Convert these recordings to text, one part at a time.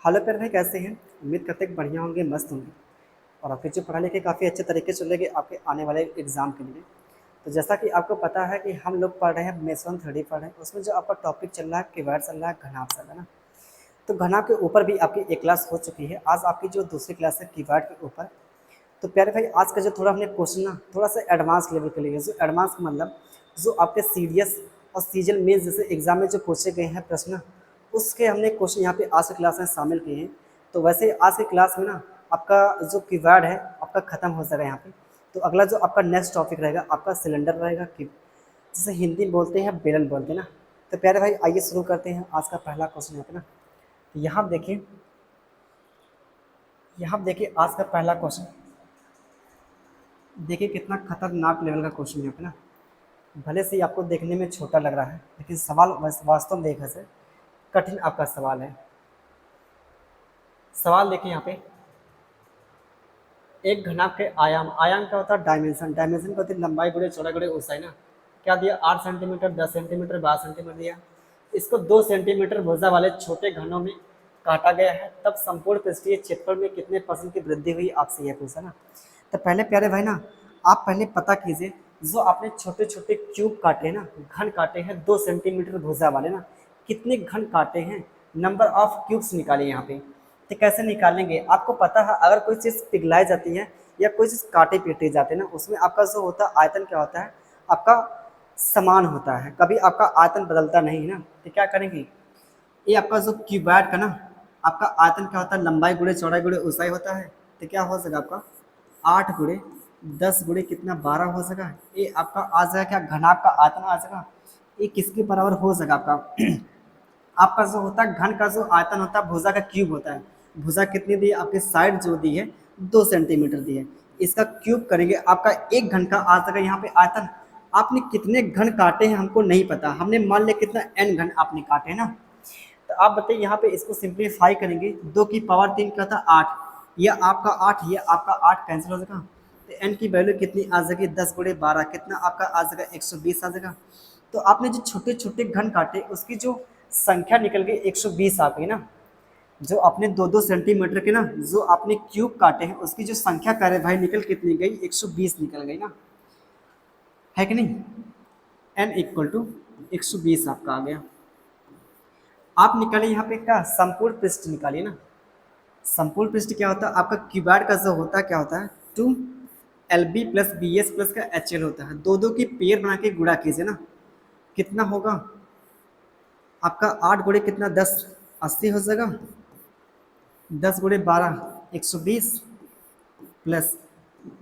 Hello प्यारे भाई, कैसे हैं? उम्मीद करते हैं कि बढ़िया होंगे, मस्त होंगे। और आपकी जो पढ़ाई लिखाई काफ़ी अच्छे तरीके से चलेगी आपके आने वाले एग्ज़ाम के लिए। तो जैसा कि आपको पता है कि हम लोग पढ़ रहे हैं मेसन 1 थ्योरी पढ़ रहे हैं, उसमें जो आपका टॉपिक चल रहा है कीवर्ड चल रहा है, घनाभ चल रहा है ना। तो घनाभ के ऊपर भी आपकी एक क्लास हो चुकी है। आज आपकी जो दूसरी क्लास है कीवर्ड के ऊपर। तो प्यारे भाई, आज का जो थोड़ा हमने क्वेश्चन ना थोड़ा सा एडवांस लेवल के लिए, जो एडवांस का मतलब जो आपके सीडीएस और सीजीएल मेंस जैसे एग्जाम में जो पूछे गए हैं प्रश्न, उसके हमने क्वेश्चन यहाँ पे आज की क्लास में शामिल किए हैं। तो वैसे आज की क्लास में ना आपका जो कीवर्ड है आपका ख़त्म हो जाएगा यहाँ पे। तो अगला जो आपका नेक्स्ट टॉपिक रहेगा आपका सिलेंडर रहेगा, कि जिसे हिंदी में बोलते हैं बेलन बोलते हैं ना। तो प्यारे भाई, आइए शुरू करते हैं आज का पहला क्वेश्चन यहाँ पे ना। तो यहाँ देखिए आज का पहला क्वेश्चन। देखिए कितना खतरनाक लेवल का क्वेश्चन है यहाँ पे ना। भले से ही आपको देखने में छोटा लग रहा है, लेकिन सवाल वास्तव में देखने से कठिन आपका सवाल है। सवाल देखिए यहाँ पे, एक घनाभ के आयाम, आयाम क्या होता है? डायमेंशन। डायमेंशन क्या होती है? लंबाई गुणे चौड़ाई गुणे ऊंचाई ना। क्या दिया? 8 सेंटीमीटर, 10 सेंटीमीटर, 12 सेंटीमीटर दिया। इसको 2 सेंटीमीटर भुजा वाले छोटे घनों में काटा गया है, तब संपूर्ण पृष्ठीय क्षेत्रफल में कितने % की वृद्धि हुई, आपसे यह पूछा ना। तो पहले प्यारे भाई ना, आप पहले पता कीजिए, जो आपने छोटे छोटे क्यूब काटे हैं ना, घन काटे हैं 2 सेंटीमीटर भुजा वाले ना, कितने घन काटे हैं, नंबर ऑफ क्यूब्स निकाले यहाँ पे। तो कैसे निकालेंगे? आपको पता है अगर कोई चीज़ पिघलाई जाती है या कोई चीज़ काटे पीटे जाते हैं ना, उसमें आपका जो होता है आयतन क्या होता है, आपका समान होता है, कभी आपका आयतन बदलता नहीं है ना। तो क्या करेंगे, ये आपका जो क्यूबॉइड का ना आपका आयतन क्या होता है, लंबाई गुणे चौड़ाई गुणे ऊंचाई होता है। तो क्या हो सकेगा आपका 8 गुणे 10 गुणे कितना 12 हो सका। ये आपका आ जाएगा क्या, घनाभ का आयतन आ जाएगा। ये किसके बराबर हो सका आपका आपका जो होता है घन का जो आयतन होता है भुजा का क्यूब होता है। भुजा कितनी दी है आपकी, साइड जो दी है 2 सेंटीमीटर दी है, इसका क्यूब करेंगे आपका एक घन का आ जाएगा यहाँ पे आयतन। आपने कितने घन काटे हैं हमको नहीं पता, हमने मान लिया कितना n घन आपने काटे हैं ना। तो आप बताइए यहाँ पे इसको सिंप्लीफाई करेंगे, 2 की पावर 3 का था 8, यह आपका 8, ये आपका 8 कैंसिल हो जाएगा। तो n की वैल्यू कितनी आ जाएगी, 10 गुणे 12 कितना आपका आ जाएगा 120 आ जाएगा। तो आपने जो छोटे छोटे घन काटे उसकी जो संख्या निकल गई 120 आ गई ना। जो आपने 2-2 सेंटीमीटर के ना जो आपने क्यूब काटे हैं उसकी जो संख्या करे भाई निकल कितनी गई, 120 निकल गई ना, है कि नहीं। n इक्वल टू 120 आपका आ गया। आप निकालिए यहाँ पे क्या, संपूर्ण पृष्ठ निकालिए ना। संपूर्ण पृष्ठ क्या होता है आपका, क्यूबॉइड का जो होता है क्या होता है 2 LB प्लस BS प्लस का HL होता है। दो दो की पेयर बना के गुणा कीजिए ना, कितना होगा आपका 8 गुणे कितना 10, 80 हो जाएगा। 10 गुणे 12 120 प्लस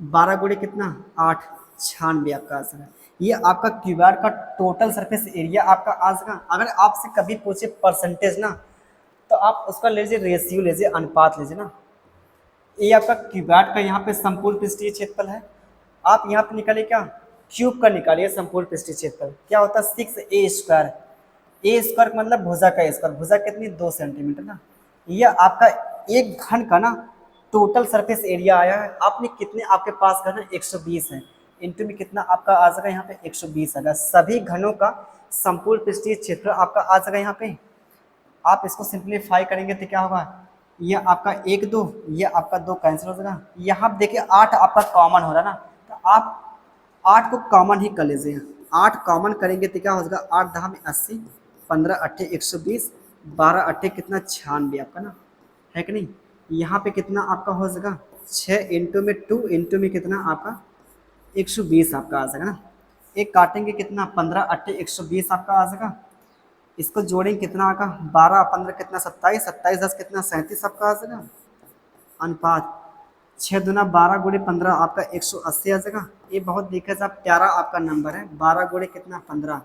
12 गुणे कितना 8, 96 आपका आ जाएगा। ये आपका क्यूबॉइड का टोटल सरफेस एरिया आपका आ जाएगा। अगर आपसे कभी पूछे परसेंटेज ना, तो आप उसका लीजिए रेशियो लीजिए, अनुपात लीजिए ना। ये आपका क्यूबॉइड का यहाँ पे संपूर्ण पृष्ठीय क्षेत्रफल है। आप यहाँ पे निकालिए क्या, क्यूब का निकालिए संपूर्ण पृष्ठीय क्षेत्रफल क्या होता है 6a स्क्वायर। ए स्क्वायर मतलब भुजा का स्क्वायर, भुजा कितनी 2 सेंटीमीटर ना। यह आपका एक घन का ना टोटल सरफेस एरिया आया है। आपने कितने आपके पास घन है 120 है, इंटू में कितना आपका आ जाएगा यहाँ पे 120 आएगा। सभी घनों का संपूर्ण पृष्ठीय क्षेत्र आपका आ जाएगा यहाँ पे। आप इसको सिंप्लीफाई करेंगे तो क्या होगा, ये आपका 1 2, ये आपका 2 कैंसिल हो जाएगा। यहाँ देखिए 8 आपका कॉमन हो रहा है ना, तो आप 8 को कॉमन ही कर लीजिए। 8 कॉमन करेंगे तो क्या हो जाएगा, 8 10 में 80, 15 8 120, 12 8 कितना 96 आपका ना, है कि नहीं। यहाँ पे कितना आपका हो जाएगा 6 इंटू में 2 इंटू में कितना आपका 120 आपका आ जाएगा ना। एक काटेंगे कितना 15 8 120 आपका आ जाएगा। इसको जोड़ेंगे कितना आएगा 12 15 कितना 27, 27 10 कितना 37 आपका आ जाएगा। अनुपात 6 दूना 12 गुणे 15 आपका 180 आ जाएगा। ये बहुत देखा जाए प्यारा आपका नंबर है, 12 गुणे कितना 15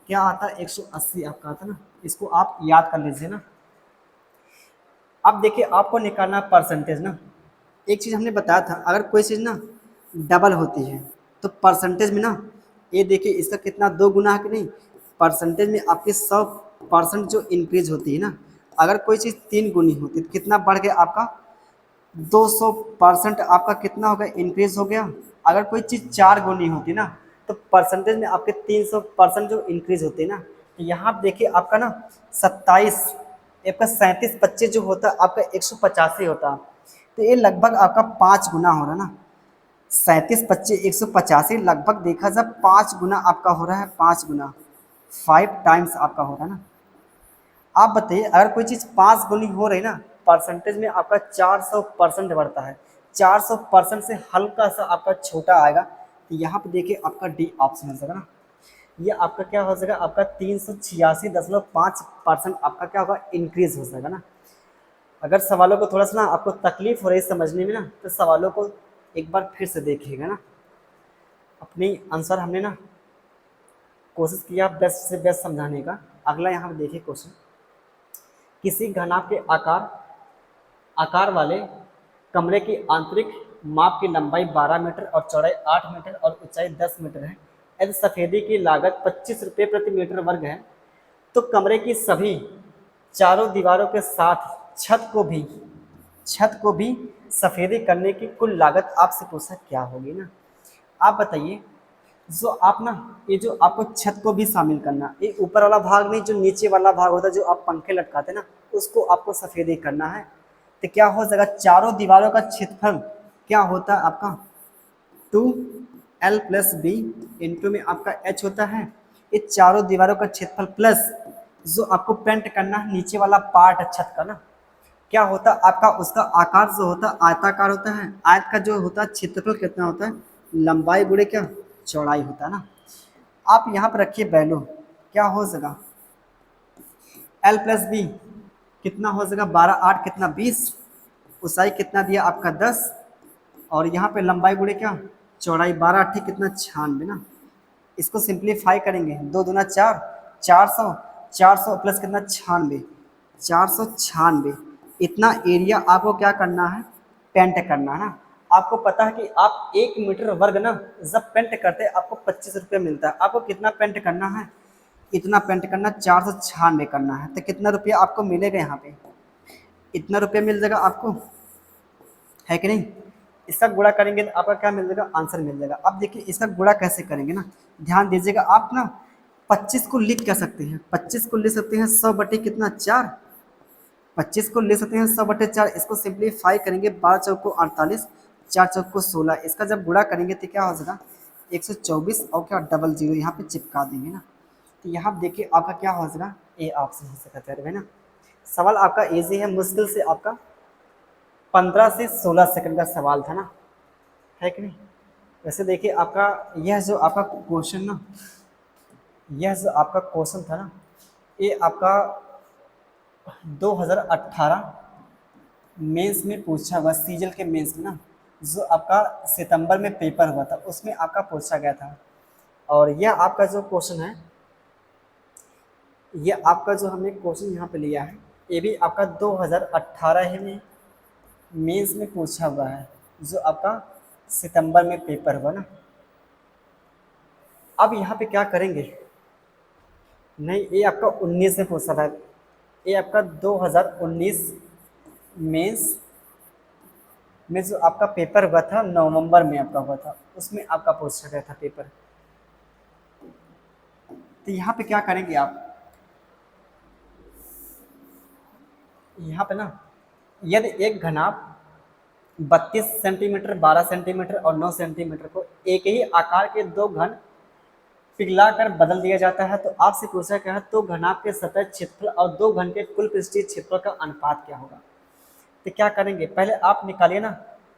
क्या आता है 180 आपका आता है ना। इसको आप याद कर लीजिए ना। अब देखिए आपको निकालना परसेंटेज ना। एक चीज़ हमने बताया था, अगर कोई चीज़ ना डबल होती है तो परसेंटेज में ना, ये देखिए इसका कितना 2 गुना है कि नहीं। परसेंटेज में आपके 100% जो इंक्रीज होती है ना, अगर कोई चीज़ 3 गुनी होती है तो कितना बढ़ गया आपका 200% आपका कितना हो गया इंक्रीज हो गया। अगर कोई चीज़ 4 गुनी होती ना, तो परसेंटेज में आपके 300% जो इंक्रीज होती है ना। तो यहाँ आप देखिए आपका ना 27 ये आपका 37 25 जो होता है आपका 185 होता है, तो ये लगभग आपका 5 गुना हो रहा है ना। 37 25 185 लगभग देखा जाए 5 गुना आपका हो रहा है, 5 गुना 5 टाइम्स आपका हो रहा है ना। आप बताइए अगर कोई चीज़ 5 गुनी हो रही ना, परसेंटेज में आपका 400% बढ़ता है। 400% से हल्का सा आपका छोटा आएगा, तो यहाँ पे देखिए आपका डी ऑप्शन हो जाएगा ना। ये आपका क्या हो जाएगा, आपका 386.5% आपका क्या होगा, इंक्रीज हो जाएगा ना। अगर सवालों को थोड़ा सा ना आपको तकलीफ हो रही है समझने में ना, तो सवालों को एक बार फिर से देखिएगा ना। अपनी आंसर हमने ना कोशिश किया बेस्ट से बेस्ट समझाने का। अगला यहाँ पे देखिए क्वेश्चन, किसी घनाभ के आकार वाले कमरे की आंतरिक माप की लंबाई 12 मीटर और चौड़ाई 8 मीटर और ऊंचाई 10 मीटर है। यदि सफेदी की लागत 25 रुपये प्रति मीटर वर्ग है, तो कमरे की सभी चारों दीवारों के साथ छत को भी सफेदी करने की कुल लागत आपसे पूछा क्या होगी ना। आप बताइए, जो आप ना ये जो आपको छत को भी शामिल करना, ये ऊपर वाला भाग नहीं, जो नीचे वाला भाग होता है जो आप पंखे लटकाते हैं ना, उसको आपको सफेदी करना है। तो क्या हो जाएगा, चारों दीवारों का क्षेत्रफल क्या होता है आपका 2L+B इंटू में आपका H होता है। ये चारों दीवारों का क्षेत्रफल प्लस जो आपको पेंट करना है नीचे वाला पार्ट है छत का ना, क्या होता है आपका, उसका आकार जो होता है आयताकार होता है। आयत का जो होता है क्षेत्रफल कितना होता है, लंबाई गुणे क्या चौड़ाई होता है ना। आप यहाँ पर रखिए वैल्यू, क्या हो जाएगा L+B कितना हो जाएगा 12 8 कितना 20, ऊंचाई कितना दिया आपका 10, और यहाँ पे लंबाई गुणे क्या चौड़ाई 12 8 कितना 96 ना। इसको सिंप्लीफाई करेंगे, 2 दूना 4, 400, 400 प्लस कितना 96, 496। इतना एरिया आपको क्या करना है, पेंट करना है ना। आपको पता है कि आप 1 मीटर वर्ग ना जब पेंट करते हैं आपको 25 रुपये मिलता है। आपको कितना पेंट करना है, इतना पेंट करना 496 करना है, तो कितना रुपया आपको मिलेगा यहाँ पे, इतना रुपया मिल जाएगा आपको, है कि नहीं। इसका गुणा करेंगे तो आपका क्या मिल जाएगा, आंसर मिल जाएगा। अब देखिए इसका गुणा कैसे करेंगे ना, ध्यान दीजिएगा। आप ना 25 को लिख क्या सकते हैं, 25 को लिख सकते हैं 100 बटे कितना 4, 25 को लिख सकते हैं 100 बटे 4। इसको सिंप्लीफाई करेंगे, 12 चौक को 48, 4 चौक को 16। इसका जब गुणा करेंगे तो क्या हो जाएगा 124 और क्या डबल जीरो यहाँ पे चिपका देंगे ना। तो यहाँ देखिए आपका क्या हो जाएगा, ए ऑप्शन हो सकता है ना। सवाल आपका इजी है, मुश्किल से आपका 15 से 16 सेकंड का सवाल था ना, है कि नहीं। वैसे देखिए आपका यह जो आपका क्वेश्चन ना, यह जो आपका क्वेश्चन था ना, ये आपका 2018 मेंस में पूछा हुआ, सीजल के मेंस में ना, जो आपका सितंबर में पेपर हुआ था उसमें आपका पूछा गया था। और यह आपका जो क्वेश्चन है, ये आपका जो हमने क्वेश्चन यहाँ पे लिया है, ये भी आपका 2018 ही में मेंस में पूछा हुआ है, जो आपका सितंबर में पेपर हुआ ना। अब यहाँ पे क्या करेंगे, नहीं ये आपका 19 में पूछा था, ये आपका 2019 मेंस में जो आपका पेपर हुआ था नवंबर में आपका हुआ था, उसमें आपका पूछा गया था पेपर। तो यहाँ पे क्या करेंगे आप, यहाँ पे ना यदि एक घनाभ 32 सेंटीमीटर 12 सेंटीमीटर और 9 सेंटीमीटर को एक ही आकार के दो घन पिघलाकर बदल दिया जाता है, तो आपसे पूछा गया है तो घनाभ के सतह क्षेत्रफल और दो घन के कुल पृष्ठीय क्षेत्रफल का अनुपात क्या होगा। तो क्या करेंगे, पहले आप निकालिए ना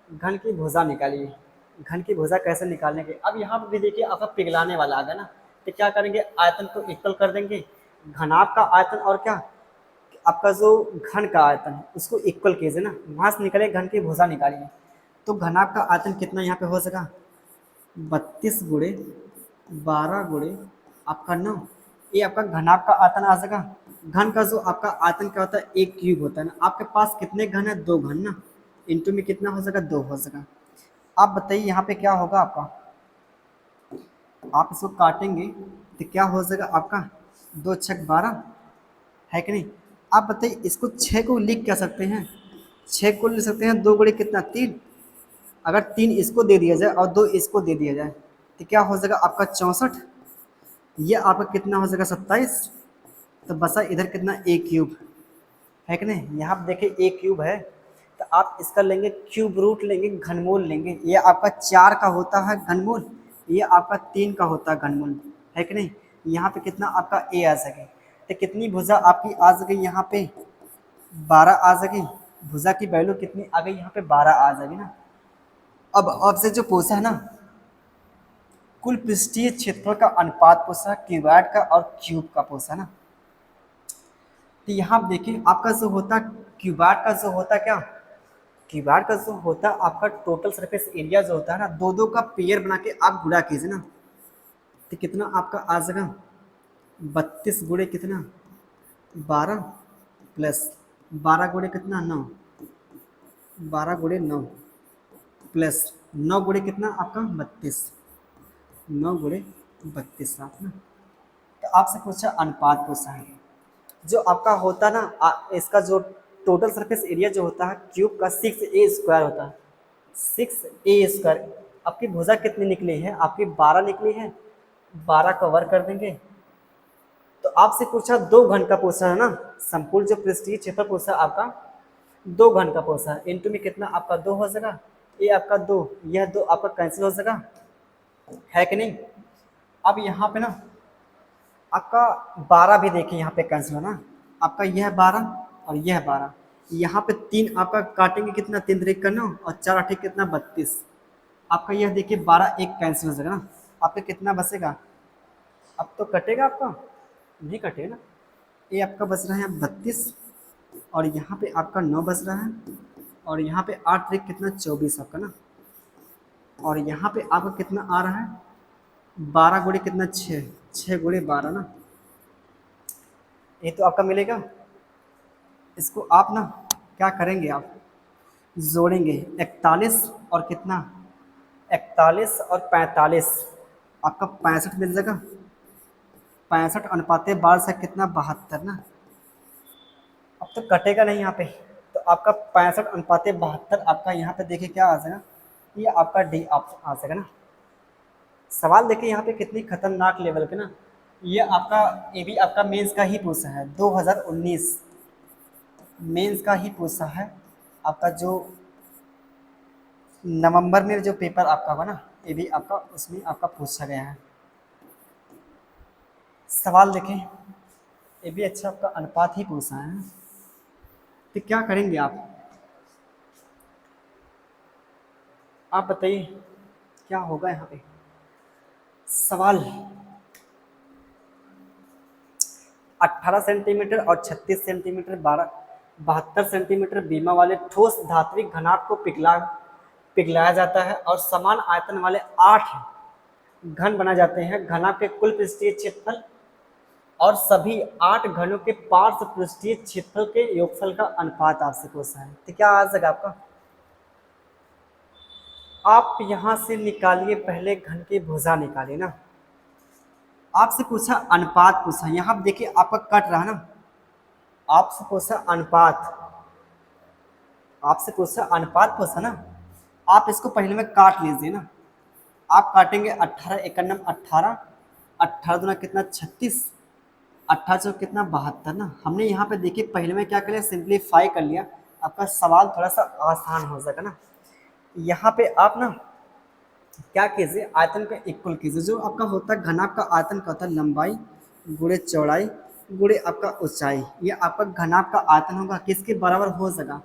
घन की भुजा निकालिए। घन की भुजा कैसे निकालने के, अब यहाँ पर भी देखिए आपका पिघलाने वाला आ गया ना, तो क्या करेंगे आयतन को इक्वल कर देंगे, घनाभ का आयतन और क्या आपका जो घन का आयतन है उसको इक्वल कीजिए ना, वहाँ से निकले घन की भुजा निकालिए। तो घनाभ का आयतन कितना यहाँ पे हो सका 32 गुणे 12 गुणे आपका 9, ये आपका घनाभ का आयतन आ सका। घन का जो आपका आयतन क्या होता है, एक क्यूब होता है ना। आपके पास कितने घन है, दो घन ना, इंटू में कितना हो सका 2 हो सका। आप बताइए यहाँ पे क्या होगा आपका, आप इसको काटेंगे तो क्या हो जाएगा आपका 2 छक 12, है कि नहीं। आप बताइए इसको 6 को लिख क्या सकते हैं, 6 को लिख सकते हैं 2 गुणे कितना 3, अगर 3 इसको दे दिया जाए और 2 इसको दे दिया जाए तो क्या हो जाएगा आपका 64, ये आपका कितना हो जाएगा 27, तो बसा इधर कितना a क्यूब, है कि नहीं। यहाँ पे देखिए ए क्यूब है, तो आप इसका लेंगे क्यूब रूट लेंगे, घनमूल लेंगे। ये आपका 4 का होता है घनमूल, ये आपका 3 का होता है घनमूल, है कि नहीं। यहाँ पे कितना आपका ए आ सके, तो कितनी भुजा आपकी आ सके यहाँ पे 12 आ सके। भुजा की वैल्यू कितनी आ गई यहाँ पे 12 आ जाएगी ना। अब आपसे जो पूछा है ना कुल पृष्ठीय क्षेत्रफल का अनुपात पूछा, क्यूबॉइड का और क्यूब का पूछा ना। तो यहाँ देखिए आपका जो होता क्यूबॉइड का जो होता क्या, क्यूबॉइड का जो होता आपका टोटल सरफेस एरिया जो होता है ना, दो दो का पेयर बना के आप गुणा कीजिए ना, तो कितना आपका आ जाएगा 32 गुणे कितना 12 प्लस 12 गुणे कितना 9, 12 गुणे 9 प्लस 9 गुणे कितना आपका 32, 9 गुणे 32 साथ ना। तो आपसे पूछा अनुपात पूछा है, जो आपका होता ना इसका जो टोटल सरफेस एरिया जो होता है क्यूब का 6a² होता है, 6a²। आपकी भुजा कितनी निकली है, आपकी 12 निकली है, 12 का वर्ग कर देंगे। तो आपसे पूछा 2 घन का पूछा है ना, संपूर्ण जो पृष्ठीय क्षेत्र पूछा आपका 2 घन का पूछा है, इंटू में कितना आपका 2 हो जाएगा, ये आपका 2, यह 2 आपका कैंसिल हो जाएगा, है कि नहीं। अब यहाँ पे ना आपका 12 भी देखिए यहाँ पे कैंसिल है ना, आपका यह 12 और यह 12, यहाँ पे 3 आपका काटेंगे कितना 3 3 का 9 और 4 8 कितना 32, आपका यह देखिए 12 एक कैंसिल हो जाएगा ना, आपका कितना बचेगा, अब तो कटेगा आपका नहीं कटेगा ना। ये आपका बच रहा है 32 और यहाँ पे आपका 9 बच रहा है और यहाँ पे 8 3 कितना 24 आपका ना, और यहाँ पे आपका कितना आ रहा है 12 गुणे कितना 6, 6 गुणे 12 ना, ये तो आपका मिलेगा। इसको आप ना क्या करेंगे, आप जोड़ेंगे 41 और कितना 41 और 45, आपका 65 मिल जाएगा, 65 अनुपाते 12 से कितना 72 ना। अब तो कटेगा नहीं यहाँ पे, तो आपका 65 अनुपाते 72 आपका यहाँ पे देखिए क्या आ जाएगा, ये आपका डी आप आ जाएगा ना। सवाल देखिए यहाँ पे कितनी खतरनाक लेवल पे ना, ये आपका ये भी आपका मेंस का ही पूछा है, 2019 मेंस का ही पूछा है आपका, जो नवंबर में जो पेपर आपका होगा ना, ये भी आपका उसमें आपका पूछा गया है। सवाल देखें ये भी अच्छा आपका अनुपात ही पूछा है, तो क्या करेंगे आप बताइए क्या होगा यहाँ पे। सवाल 18 सेंटीमीटर और 36 सेंटीमीटर 72 सेंटीमीटर बीमा वाले ठोस धात्विक घनाभ को पिघलाया जाता है और समान आयतन वाले 8 घन बनाए जाते हैं। घनाभ के कुल पृष्ठीय क्षेत्रफल और सभी 8 घनों के पार्श्व पृष्ठीय क्षेत्रफल के योगफल का अनुपात आपसे पूछा है, तो क्या आ जाएगा आपका। आप यहां से निकालिए, पहले घन की भुजा निकालिए ना। आपसे पूछा अनुपात पूछा, यहाँ देखिए आपका कट रहा ना, आपसे पूछा अनुपात, आपसे पूछा अनुपात पूछा ना, आप इसको पहले में काट लीजिए ना। आप काटेंगे 18 एकन्नम 18, 18 दूना कितना 36, 18 चौक कितना 72 ना। हमने यहाँ पे देखिए पहले में क्या कर लिया, सिंप्लीफाई कर लिया, आपका सवाल थोड़ा सा आसान हो जाएगा ना। यहाँ पे आप ना क्या कीजिए, आयतन का इक्वल कीजिए, जो आपका होता है घनाभ का आयतन का होता है लंबाई गुणे चौड़ाई गुणे आपका ऊंचाई, ये आपका घनाभ का आयतन होगा, किसके बराबर हो जाएगा,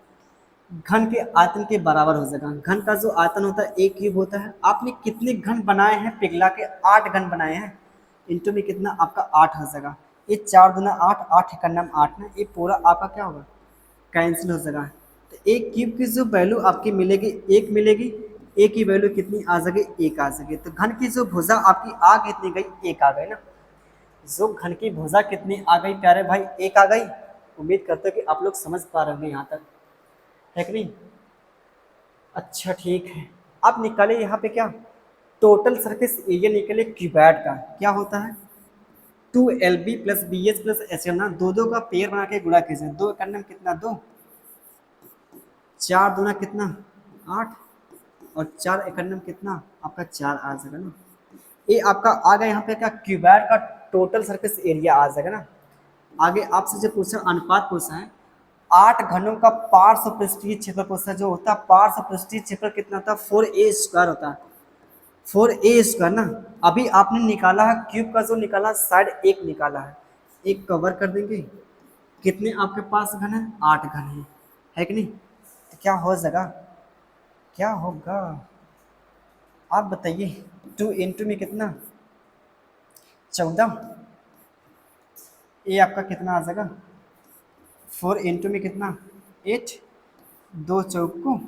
घन के आयतन के बराबर हो जाएगा। घन का जो आयतन होता है 1 क्यूब होता है। आपने कितने घन बनाए हैं पिघला के, 8 घन बनाए हैं, इंटू में कितना आपका 8 हो जाएगा, ये 4 दूना 8, 8 एकन्नम 8 ना, ये पूरा आपका क्या होगा कैंसिल हो जाएगा। तो 1 क्यूब की जो वैल्यू आपकी मिलेगी 1 मिलेगी, ए की वैल्यू कितनी आ जाएगी 1 आ जाएगी। तो घन की जो भुजा आपकी आ कितनी गई 1 आ गई ना, जो घन की भुजा कितनी आ गई प्यारे भाई 1 आ गई। उम्मीद करते हो कि आप लोग समझ पा रहे होंगे यहाँ तक, है कि नहीं। अच्छा ठीक है, आप निकाले यहाँ पे क्या टोटल सरफेस एरिया निकले क्यूबॉइड का, क्या होता है 2LB plus BH plus HL ना, दो दो का पेयर बना के गुणा कीजिए, 2 करने में कितना 2, 4 दूना कितना 8 और 4 एकन्नम कितना आपका 4 आ जाएगा ना। ये आपका आ गया यहाँ पे क्या क्यूबॉइड का टोटल सरफेस एरिया आ जाएगा ना। आगे आपसे जो पूछा अनुपात पूछा है, 8 घनों का पार्श्व पृष्ठीय क्षेत्रफल पूछता है, जो होता है पार्श्व पृष्ठीय क्षेत्रफल कितना होता है 4a² होता है, 4a² ना। अभी आपने निकाला है क्यूब का, जो निकाला साइड एक निकाला है, एक कवर कर देंगे। कितने आपके पास घन है, 8 घन है कि नहीं। तो क्या हो जाएगा, क्या होगा आप बताइए। 2 इंटू में कितना 14, ये आपका कितना आ जाएगा 4 इंटू में कितना 8, 2 चौक को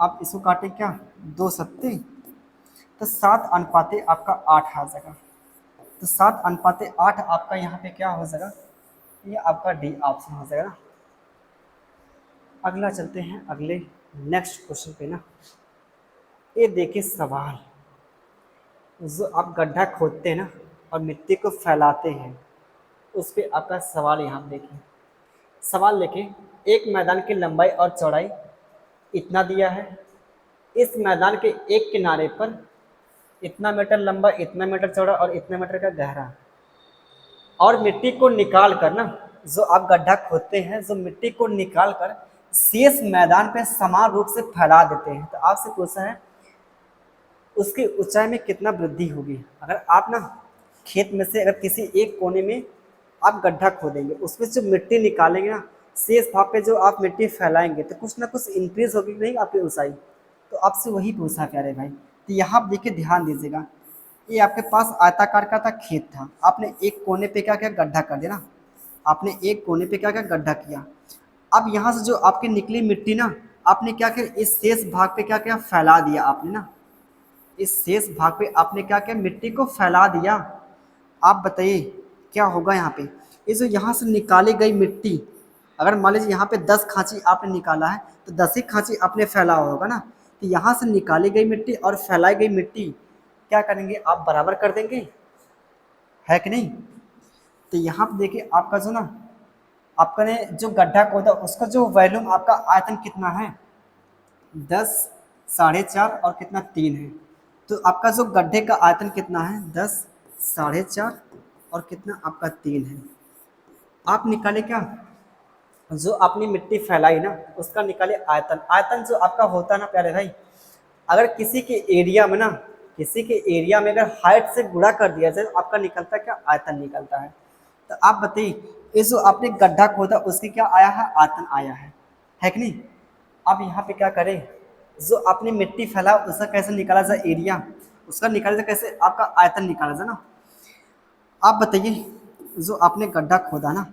आप इसको काटें क्या 2 सत्ते, तो 7 अनुपाते आपका 8 आ जाएगा। तो 7 अनुपाते 8 आपका यहाँ पे क्या हो जाएगा, ये आपका डी ऑप्शन हो जाएगा। अगला चलते हैं अगले नेक्स्ट क्वेश्चन पे ना। ये देखिए सवाल, जो आप गड्ढा खोदते हैं ना और मिट्टी को फैलाते हैं, उस पे आपका सवाल यहाँ देखिए। सवाल देखिए, एक मैदान की लंबाई और चौड़ाई इतना दिया है, इस मैदान के एक किनारे पर इतना मीटर लंबा, इतना मीटर चौड़ा और इतना मीटर का गहरा, और मिट्टी को निकाल कर ना, जो आप गड्ढा खोदते हैं, जो मिट्टी को निकाल कर शेष मैदान पे समान रूप से फैला देते हैं, तो आपसे पूछा है उसकी ऊंचाई में कितना वृद्धि होगी। अगर आप ना खेत में से अगर किसी एक कोने में आप गड्ढा खोदेंगे, उसमें जो मिट्टी निकालेंगे ना, शेष भाग पे जो आप मिट्टी फैलाएंगे, तो कुछ ना कुछ इंक्रीज होगी नहीं आपकी ऊंचाई। तो आपसे वही पूछा प्यारे भाई। तो यहाँ आप देखिए, ध्यान दीजिएगा, ये आपके पास आयताकार का था खेत था, आपने एक कोने पे क्या किया गड्ढा कर दिया ना, आपने एक कोने पे क्या किया गड्ढा किया। अब यहाँ से जो आपकी निकली मिट्टी ना, आपने क्या किया इस शेष भाग पे क्या किया फैला दिया आपने ना, इस शेष भाग पे आपने क्या किया मिट्टी को फैला दिया। आप बताइए क्या होगा यहाँ पे, ये जो यहाँ से निकाली गई मिट्टी, अगर मान लीजिए यहाँ पे 10 खांची आपने निकाला है, तो 10 ही खांची आपने फैला होगा ना। तो यहाँ से निकाली गई मिट्टी और फैलाई गई मिट्टी क्या करेंगे आप बराबर कर देंगे, है कि नहीं। तो यहाँ पे देखिए आपका जो ना, आपका ने जो गड्ढा खोदा उसका जो वॉल्यूम आपका आयतन कितना है 10, 4.5 और कितना 3 है। तो आपका जो गड्ढे का आयतन कितना है 10, 4.5 और कितना आपका 3 है। आप निकाले क्या, जो आपने मिट्टी फैलाई ना उसका निकाले आयतन। आयतन जो आपका होता है ना प्यारे भाई, अगर किसी के एरिया में ना, किसी के एरिया में अगर हाइट से गुणा कर दिया जाए तो आपका निकलता क्या आयतन निकलता है। तो आप बताइए ये जो आपने गड्ढा खोदा उसकी क्या आया है आयतन आया है कि नहीं। अब यहाँ पे क्या करें, जो आपने मिट्टी फैला उसका कैसे निकाला जाए एरिया, उसका निकाला जाए कैसे आपका आयतन निकाला जाए ना। आप बताइए जो आपने गड्ढा खोदा ना,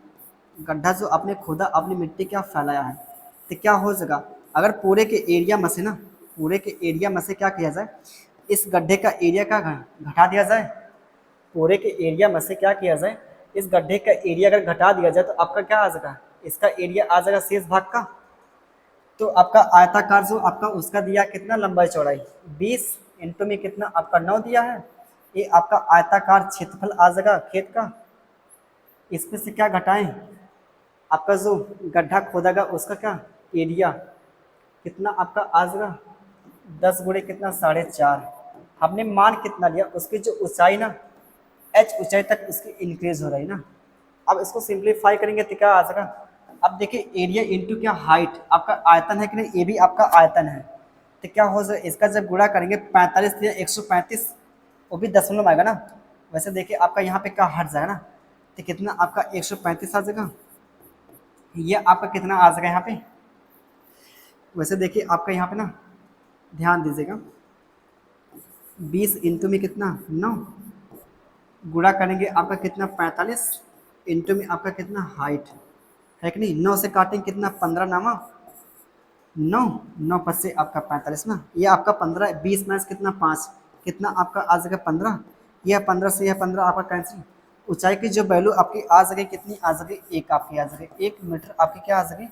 गड्ढा जो आपने खोदा आपने मिट्टी क्या फैलाया है, तो क्या हो जाएगा अगर पूरे के एरिया में से ना, पूरे के एरिया में से क्या किया जाए इस गड्ढे का एरिया का घटा दिया जाए, पूरे के एरिया में से क्या किया जाए इस गड्ढे का एरिया अगर घटा दिया जाए तो आपका क्या आ जाएगा, इसका एरिया आ जाएगा शेष भाग का। तो आपका आयताकार जो आपका उसका दिया कितना लंबाई चौड़ाई 20 इंटू में कितना आपका 9 दिया है, ये आपका आयताकार क्षेत्रफल आ जाएगा खेत का। इसमें से क्या घटाएं, आपका जो गड्ढा खोदागा उसका क्या एरिया कितना आपका आ जाएगा 10 गुणे कितना 4.5। हमने मान कितना लिया उसकी जो ऊंचाई ना h ऊंचाई तक उसकी इंक्रीज हो रही ना। अब इसको सिंप्लीफाई करेंगे तो क्या आ जाएगा, अब देखिए एरिया इंटू क्या हाइट आपका आयतन है कि नहीं, ये भी आपका आयतन है। तो क्या हो जाएगा इसका जब गुणा करेंगे 45 या 135, वो भी दशमलव आएगा ना। वैसे देखिए आपका यहाँ पे क्या हट जाएगा ना, तो कितना आपका 135 आ जाएगा, ये आपका कितना आ जाएगा यहाँ पे। वैसे देखिए आपका यहाँ पे ना ध्यान दीजिएगा 20 इंटू में कितना 9 गुणा करेंगे आपका कितना 45 इंटू में आपका कितना हाइट है कि नहीं, 9 से काटेंगे कितना 15 नामा 9, 9 पर से आपका 45 ना, ये आपका 15, 20 माइनस कितना 5 कितना आपका आ जाएगा 15, यह 15 से यह 15 आपका कैंसिल। ऊंचाई की जो वैल्यू आपकी आ जाएगी कितनी आ जाएगी 1 आपकी आ जाएगी, 1 मीटर आपकी क्या आ जाएगी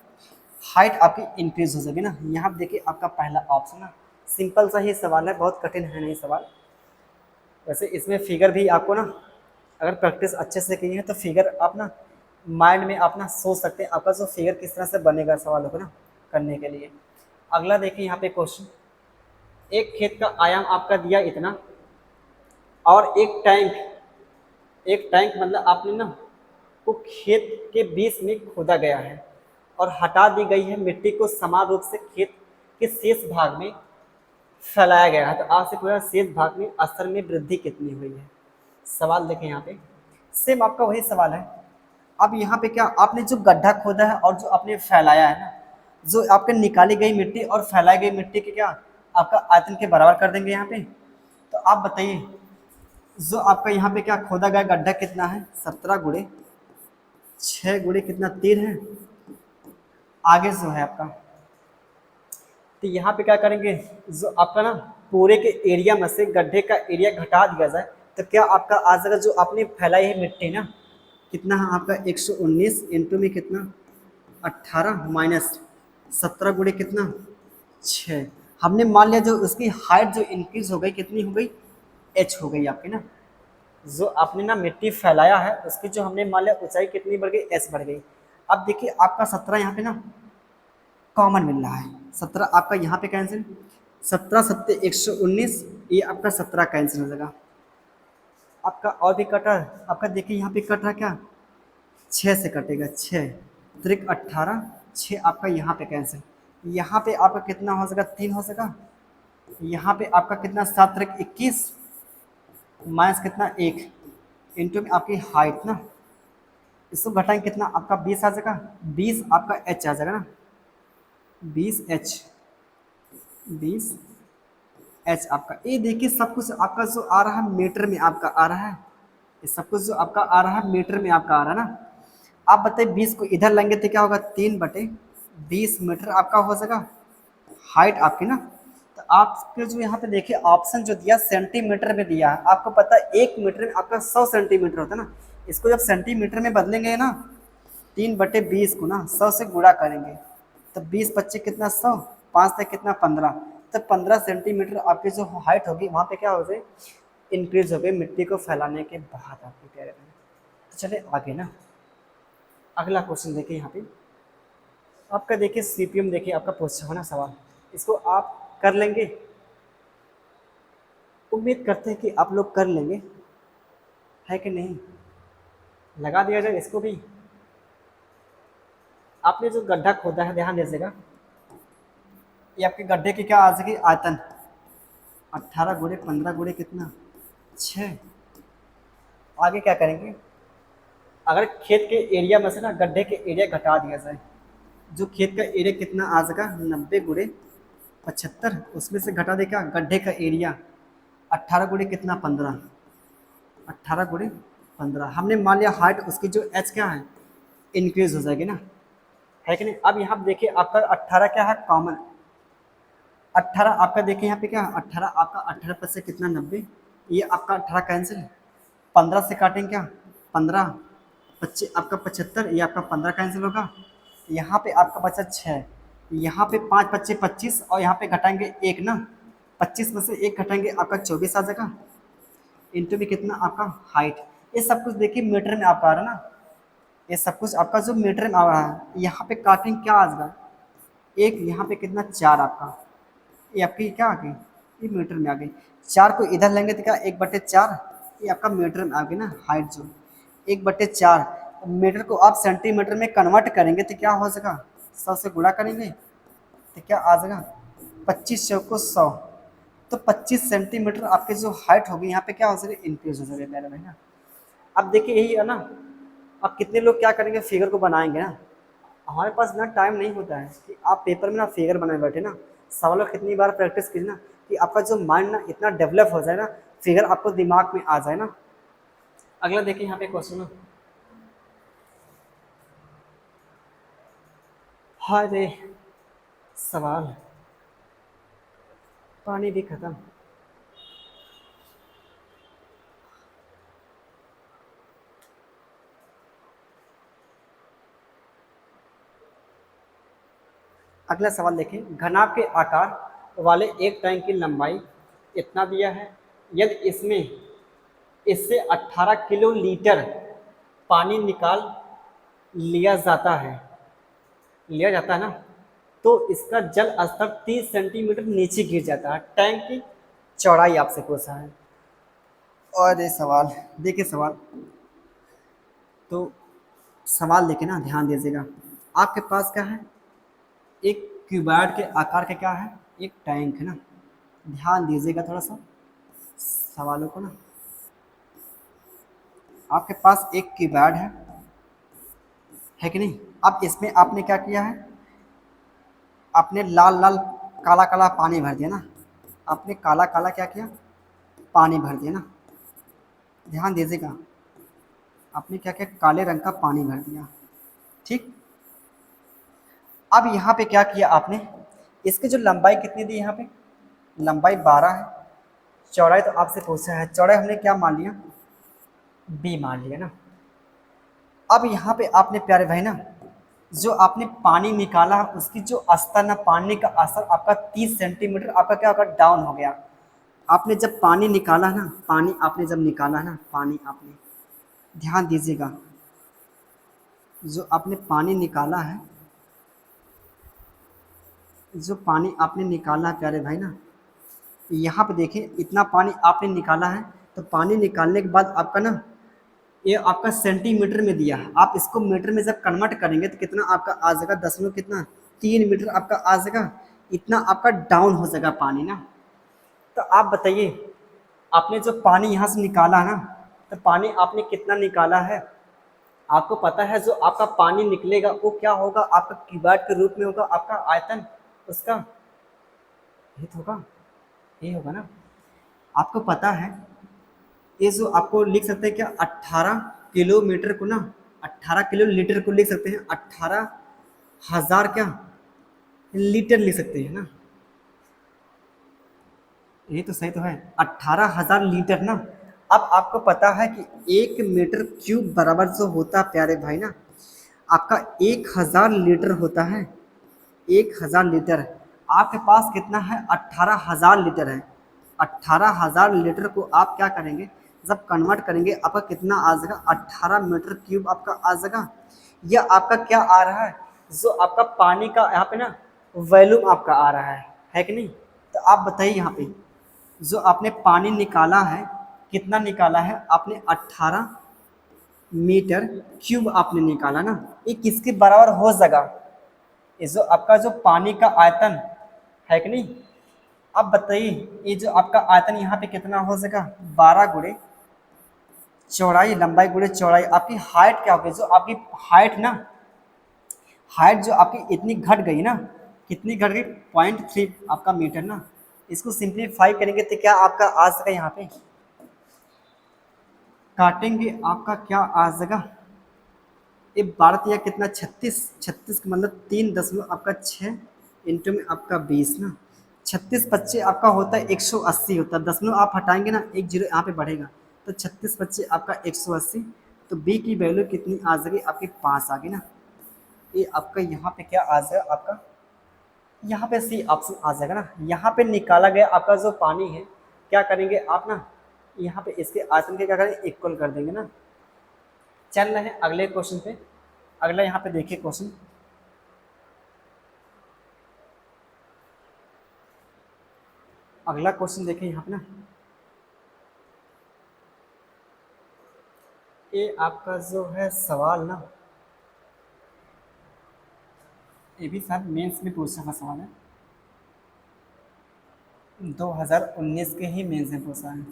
हाइट आपकी इंक्रीज हो जाएगी ना। यहाँ देखिए आपका पहला ऑप्शन ना, सिंपल सा ही सवाल है, बहुत कठिन है नहीं सवाल। वैसे इसमें फिगर भी आपको ना अगर प्रैक्टिस अच्छे से की है तो फिगर आप ना माइंड में आप ना सोच सकते हैं आपका जो फिगर किस तरह से बनेगा सवालों को ना करने के लिए। अगला देखिए यहाँ पे क्वेश्चन, एक खेत का आयाम आपका दिया इतना और एक टैंक मतलब आपने ना को खेत के बीच में खोदा गया है और हटा दी गई है मिट्टी को समान रूप से खेत के शेष भाग में फैलाया गया है। तो आपसे पूरा शेष भाग में स्तर में वृद्धि कितनी हुई है। सवाल देखें यहाँ पे, सेम आपका वही सवाल है। अब यहाँ पे क्या आपने जो गड्ढा खोदा है और जो आपने फैलाया है ना, जो आपके निकाली गई मिट्टी और फैलाई गई मिट्टी के क्या आपका आयतन के बराबर कर देंगे यहाँ पे। तो आप बताइए जो आपका यहाँ पे क्या खोदा गया गड्ढा कितना है, 17 × 6 × कितना 3 है, आगे जो है आपका। तो यहाँ पे क्या करेंगे, जो आपका ना पूरे के एरिया में से गड्ढे का एरिया घटा दिया जाए तो क्या आपका आ जाएगा जो आपने फैलाई है मिट्टी ना, कितना है आपका 119 इंटू में कितना 18 माइनस 17 × कितना 6। हमने मान लिया जो उसकी हाइट जो इंक्रीज हो गई कितनी हो गई, h हो गई आपकी ना। जो आपने ना मिट्टी फैलाया है उसकी जो हमने मान लिया ऊंचाई कितनी बढ़ गई, h बढ़ गई। अब देखिए आपका 17 यहाँ पे ना कॉमन मिल रहा है, 17 आपका यहाँ पे कैंसिल, 17 7 119, ये आपका 17 कैंसिल हो जाएगा। आपका और भी कटा आपका देखिए यहाँ पे कट रहा क्या, 6 से कटेगा, 6 त्रिक 18, 6 आपका यहाँ पे कैंसिल। यहाँ पे आपका कितना हो सका, 3 हो सका। यहाँ पे आपका कितना 7 त्रिक 21 माइनस कितना 1 इंटू में आपकी हाइट ना, इसको घटाएंगे कितना आपका 20 आ जाएगा, 20 आपका h आ जाएगा ना, 20h 20h आपका। ये देखिए सब कुछ आपका जो आ रहा है मीटर में आपका आ रहा है, ये सब कुछ जो आपका आ रहा है मीटर में आपका आ रहा है ना। आप बताइए 20 को इधर लेंगे तो क्या होगा, 3/20 मीटर आपका हो जाएगा हाइट आपकी ना। तो आपके जो यहाँ पे देखिए ऑप्शन जो दिया सेंटीमीटर में दिया है, आपको पता है 1 मीटर में आपका 100 सेंटीमीटर होता है ना। इसको जब सेंटीमीटर में बदलेंगे ना, 3/20 को ना 100 से गुणा करेंगे तो 20 25 कितना 100, 5 से कितना 15, तो 15 सेंटीमीटर आपकी जो हाइट होगी वहाँ पे क्या हो जाए इंक्रीज हो गई मिट्टी को फैलाने के बाद आपके कह रहे हैं। तो चले आगे ना, अगला क्वेश्चन देखिए यहाँ पे आपका देखिए सीपीएम देखिए आपका पूछा हो ना सवाल, इसको आप कर लेंगे, उम्मीद करते हैं कि आप लोग कर लेंगे, है कि नहीं। लगा दिया जाए इसको भी। आपने जो गड्ढा खोदा है ध्यान दीजिएगा, ये आपके गड्ढे की क्या आ जाएगी आयतन, 18 × 15 × कितना 6। आगे क्या करेंगे, अगर खेत के एरिया में से ना गड्ढे के एरिया घटा दिया जाए, जो खेत का एरिया कितना आ जाएगा 90 × 75, उसमें से घटा दे क्या गड्ढे का एरिया 18 × कितना 15, 18 × 15। हमने मान लिया हाइट उसकी जो एच क्या है इंक्रीज हो जाएगी ना, है कि नहीं। अब यहाँ देखिए आपका 18 क्या है कॉमन, 18 आपका देखिए यहाँ पे क्या 18 आपका 18 पर से कितना 90, ये आपका 18 कैंसिल, 15 से काटेंगे क्या 15, 25 आपका 75, ये आपका 15 कैंसिल होगा। यहाँ पे आपका बचा 6, यहाँ पे 5 25 25 और यहाँ पे घटाएंगे 1 ना, 25 में से 1 घटाएंगे आपका 24 आ जाएगा, इंटू भी कितना आपका हाइट। ये सब कुछ देखिए मीटर में आपका आ रहा है ना, ये सब कुछ आपका जो मीटर में आ रहा है। यहाँ पे काटेंगे क्या आ जाएगा 1, यहाँ पे कितना 4 आपका, ये आपकी क्या आ गई ये मीटर में आ गई। 4 को इधर लेंगे तो क्या 1/4, ये आपका मीटर में आ गई ना हाइट जो 1/4। मीटर को आप सेंटीमीटर में कन्वर्ट करेंगे तो क्या हो जाएगा, 100 से गुणा करेंगे तो क्या आ जाएगा 25 चौको 100, तो 25 सेंटीमीटर आपके जो हाइट होगी यहाँ पे क्या हो जाएगा इंक्रीज हो जाएगा मेरे भैया। अब देखिए यही है ना, अब कितने लोग क्या करेंगे फिगर को बनाएंगे ना, हमारे पास ना टाइम नहीं होता है कि आप पेपर में ना फिगर बनाए बैठे ना, सवालों कितनी बार प्रैक्टिस कीजिए ना कि आपका जो माइंड ना इतना डेवलप हो जाए ना, फिगर आपको दिमाग में आ जाए ना। अगला देखिए यहाँ पे क्वेश्चन ना, हाय रे सवाल, पानी भी खत्म। अगला सवाल देखिए, घनाभ के आकार वाले एक टैंक की लंबाई इतना दिया है, यदि इसमें इससे 18 किलो लीटर पानी निकाल लिया जाता है ना, तो इसका जल स्तर 30 सेंटीमीटर नीचे गिर जाता है। टैंक की चौड़ाई आपसे पूछा है। और ये सवाल देखिए सवाल, तो सवाल देखे ना, ध्यान दीजिएगा। आपके पास क्या है, एक क्यूबॉइड के आकार का क्या है, एक टैंक है ना। ध्यान दीजिएगा थोड़ा सा सवालों को ना। आपके पास एक क्यूबॉइड है कि नहीं। अब इसमें आपने क्या किया है, आपने लाल लाल काला काला पानी भर दिया ना। आपने काला काला क्या किया, पानी भर दिया ना। ध्यान दीजिएगा, आपने क्या किया, काले रंग का पानी भर दिया। ठीक। अब यहाँ पे क्या किया आपने, इसकी जो लंबाई कितनी दी यहाँ पे, लंबाई 12 है। चौड़ाई तो आपसे पूछा है, चौड़ाई हमने क्या मान लिया, बी मान लिया ना। अब यहाँ पे आपने प्यारे भाई ना, जो आपने पानी निकाला उसकी जो स्तर ना, पानी का स्तर आपका 30 सेंटीमीटर आपका क्या होगा, डाउन हो गया। आपने जब पानी निकाला ना, पानी आपने जब निकाला ना, पानी आपने, ध्यान दीजिएगा, जो आपने पानी निकाला है, जो पानी आपने निकाला है प्यारे भाई ना, यहाँ पे देखें इतना पानी आपने निकाला है। तो पानी निकालने के बाद आपका ना, ये आपका सेंटीमीटर में दिया है। आप इसको मीटर में जब कन्वर्ट करेंगे तो कितना आपका आ जाएगा, 3 मीटर आपका आ जाएगा। इतना आपका डाउन हो जाएगा पानी ना। तो आप बताइए, आपने जो पानी यहाँ से निकाला है ना, तो पानी आपने कितना निकाला है, आपको पता है। जो आपका पानी निकलेगा वो क्या होगा, आपका क्यूबॉइड के रूप में होगा, आपका आयतन उसका ये तो होगा, ये होगा ना। आपको पता है, ये जो आपको लिख सकते हैं क्या, 18 किलोमीटर को ना, 18 किलो लीटर को लिख सकते हैं, 18,000 क्या लीटर लिख सकते हैं ना। ये तो सही तो है, 18,000 लीटर ना। अब आपको पता है कि 1 मीटर क्यूब बराबर जो होता है प्यारे भाई ना, आपका 1,000 लीटर होता है। 1,000 लीटर, आपके पास कितना है, 18,000 लीटर है। 18,000 लीटर को आप क्या करेंगे, जब कन्वर्ट करेंगे आपका कितना आ जाएगा, 18 मीटर क्यूब आपका आ जाएगा। यह आपका क्या आ रहा है, जो आपका पानी का यहाँ पे ना वॉल्यूम आपका आ रहा है कि नहीं। तो आप बताइए यहाँ पे, जो आपने पानी निकाला है, कितना निकाला है आपने, 18 मीटर क्यूब आपने निकाला ना। ये किसके बराबर हो जाएगा, ये जो आपका जो पानी का आयतन है कि नहीं। अब बताइए, ये जो आपका आयतन यहाँ पे कितना हो जाएगा, 12 गुणे चौड़ाई, लंबाई गुणे चौड़ाई। आपकी हाइट क्या होगी, जो आपकी हाइट ना, हाइट जो आपकी इतनी घट गई ना, कितनी घट गई, 0.3 आपका मीटर ना। इसको सिंप्लीफाई करेंगे तो क्या आपका आ सका, यहाँ पे काटेंगे आपका क्या आ जाएगा, ये 12 या कितना, 36, 36 का मतलब 3 दशमलव आपका 6 इंटू में आपका 20 ना। 36 25 आपका होता है 180 होता है, दशमलव आप हटाएंगे ना, एक जीरो यहाँ पे बढ़ेगा। तो 36 25 आपका 180। तो बी की वैल्यू कितनी आ जाएगी आपकी, 5 आ गई ना। ये आपका यहाँ पे क्या आ जाएगा आपका, यहाँ पे सी ऑप्शन आ जाएगा ना। यहाँ पे निकाला गया आपका जो पानी है, क्या करेंगे आप ना, यहाँ पे इसके आयतन के क्या करें, इक्वल कर देंगे ना। चल रहे हैं अगले क्वेश्चन पे। अगला यहाँ पे देखिए क्वेश्चन, अगला क्वेश्चन देखिए यहाँ पे ना, ये आपका जो है सवाल ना, ये भी शायद मेंस में पूछा हुआ सवाल है, 2019 के ही मेंस में पूछा है।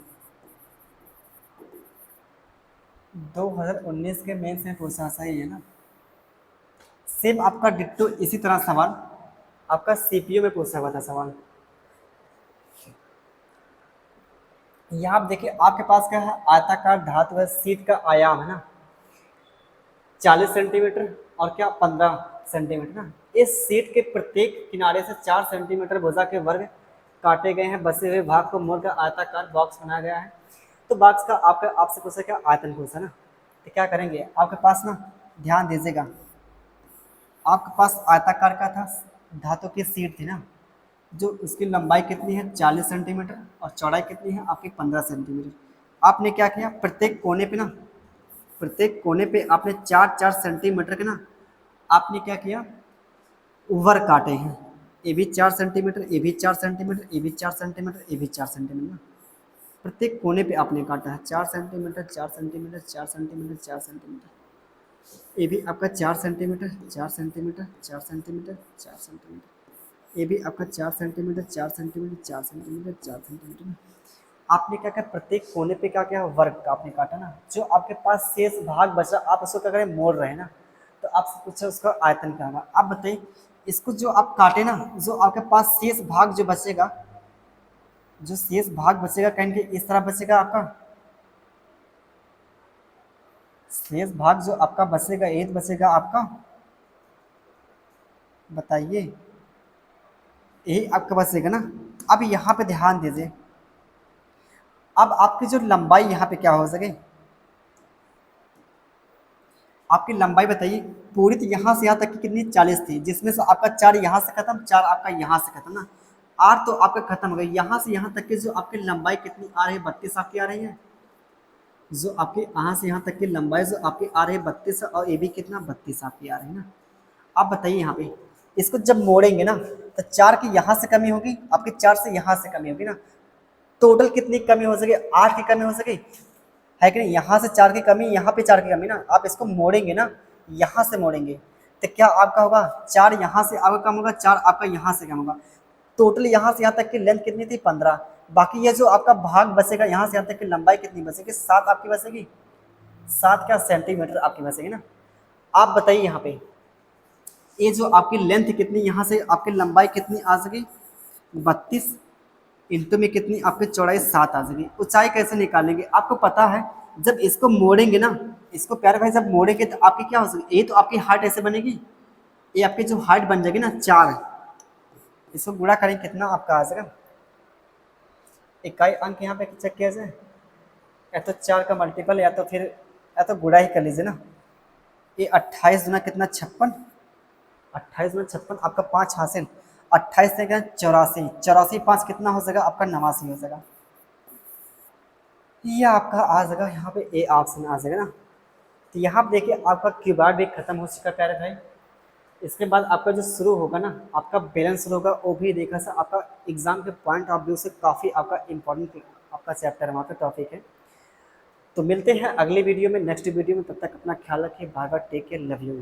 2019 के मेंस में पूछा, सही है ना। सेम आपका डिट्टो इसी तरह सवाल आपका सीपीयू में पूछा हुआ था सवाल। यहाँ आप देखिए, आपके पास क्या है, आयताकार धातु है, सीट का आयाम है ना 40 सेंटीमीटर, और क्या 15 सेंटीमीटर ना। इस सीट के प्रत्येक किनारे से 4 सेंटीमीटर भुजा के वर्ग काटे गए हैं, बसे हुए भाग को मोड़कर आयताकार बॉक्स बनाया गया है। तो बॉक्स का आपका आपसे पूछा क्या, आयतन पूछा ना। तो क्या करेंगे, आपके पास ना, ध्यान दीजिएगा, आपके पास आयताकार का था, धातु की सीट थी ना, जो उसकी लंबाई कितनी है, 40 सेंटीमीटर, और चौड़ाई कितनी है आपकी, 15 सेंटीमीटर। आपने क्या किया, प्रत्येक कोने पे ना, प्रत्येक कोने पे आपने 4 4 सेंटीमीटर के ना, आपने क्या किया, वर्ग काटे हैं। ये भी 4 सेंटीमीटर, ये भी 4 सेंटीमीटर, ये भी 4 सेंटीमीटर, ये भी 4 सेंटीमीटर ना। प्रत्येक कोने पे आपने काटा है, 4 सेंटीमीटर, 4 सेंटीमीटर, 4 सेंटीमीटर, 4 सेंटीमीटर। ये भी आपका 4 सेंटीमीटर, 4 सेंटीमीटर, 4 सेंटीमीटर, 4 सेंटीमीटर। ये भी आपका 4 सेंटीमीटर, 4 सेंटीमीटर, 4 सेंटीमीटर, 4 सेंटीमीटर। आपने क्या क्या प्रत्येक कोने पे क्या क्या वर्ग आपने काटा ना, जो आपके पास शेष भाग बचा आप उसको क्या करें मोड़ रहे हैं ना, तो आपसे पूछा उसका आयतन क्या होगा। आप बताइए इसको जो आप काटे ना, जो आपके पास शेष भाग जो बचेगा, जो शेष भाग बचेगा कहेंगे इस तरह बचेगा आपका शेष भाग, जो आपका बचेगा ये बचेगा आपका, बताइए यही आपका बचेगा ना। अब यहाँ पे ध्यान दीजिए, अब आपकी जो लंबाई यहाँ पे क्या हो सके, आपकी लंबाई बताइए पूरी तो यहाँ से यहाँ तक की कितनी 40 थी, जिसमें से आपका 4 यहाँ से खत्म, 4 आपका यहाँ से खत्म ना, 8 तो आपका खत्म हो गई। यहाँ से यहाँ तक की जो आपकी लंबाई कितनी आ रही है, 32 आपकी आ रही है। जो आपकी यहाँ से यहाँ तक की लंबाई जो आपकी आ रही है 32, और ये भी कितना 32 आपकी आ रही है ना। आप बताइए यहाँ पे इसको जब मोड़ेंगे ना, तो 4 की यहाँ से कमी होगी, आपके 4 से यहाँ से कमी होगी ना, टोटल कितनी कमी हो सके, 8 की कमी हो सके, है कि नहीं। यहाँ से 4 की कमी, यहाँ पे 4 की कमी ना, आप इसको मोड़ेंगे ना, यहाँ से मोड़ेंगे तो क्या आपका होगा, 4 यहाँ से आपका कम होगा, 4 आपका यहाँ से कम होगा। टोटल यहाँ से यहाँ तक की लेंथ कितनी थी 15, बाकी ये जो आपका भाग बचेगा यहाँ से यहाँ तक की लंबाई कितनी बचेगी, 7 आपकी बचेगी, 7 क्या सेंटीमीटर आपकी बचेगी ना। आप बताइए यहाँ पे ये जो आपकी लेंथ कितनी, यहाँ से आपकी लंबाई कितनी आ सकी 32, इंटू में कितनी आपकी चौड़ाई 7 आ जाएगी। ऊंचाई कैसे निकालेंगे आपको पता है, जब इसको मोड़ेंगे ना, इसको प्यारे भाई जब मोड़ेंगे तो आपकी क्या हो सके, ये तो आपकी हाइट ऐसे बनेगी, ये आपकी जो हाइट बन जाएगी ना 4, इसको गुणा करेंगे कितना आपका आ जाएगा, इकाई अंक यहाँ पे चेक किया जाए, या तो 4 का मल्टीपल या तो गुणा ही कर लीजिए ना। ये 28 गुना कितना 56, 28 गुना 56 आपका 5 हासिल, 28 से क्या 84, 84 5 कितना हो जाएगा आपका 89 हो जाएगा। ये आपका आ जाएगा यहाँ पे ए ऑप्शन आ जाएगा ना। तो यहाँ पे देखिए आपका क्यूबार्ड भी खत्म हो चुका प्यारे भाई। इसके बाद आपका जो शुरू होगा ना, आपका बैलेंस शुरू होगा, वो भी देखा सा आपका एग्जाम के पॉइंट ऑफ व्यू से काफ़ी आपका इंपॉर्टेंट आपका चैप्टर है, वहाँ पे टॉपिक है। तो मिलते हैं अगले वीडियो में, नेक्स्ट वीडियो में, तब तक अपना ख्याल रखिए, bye bye, take care, love you.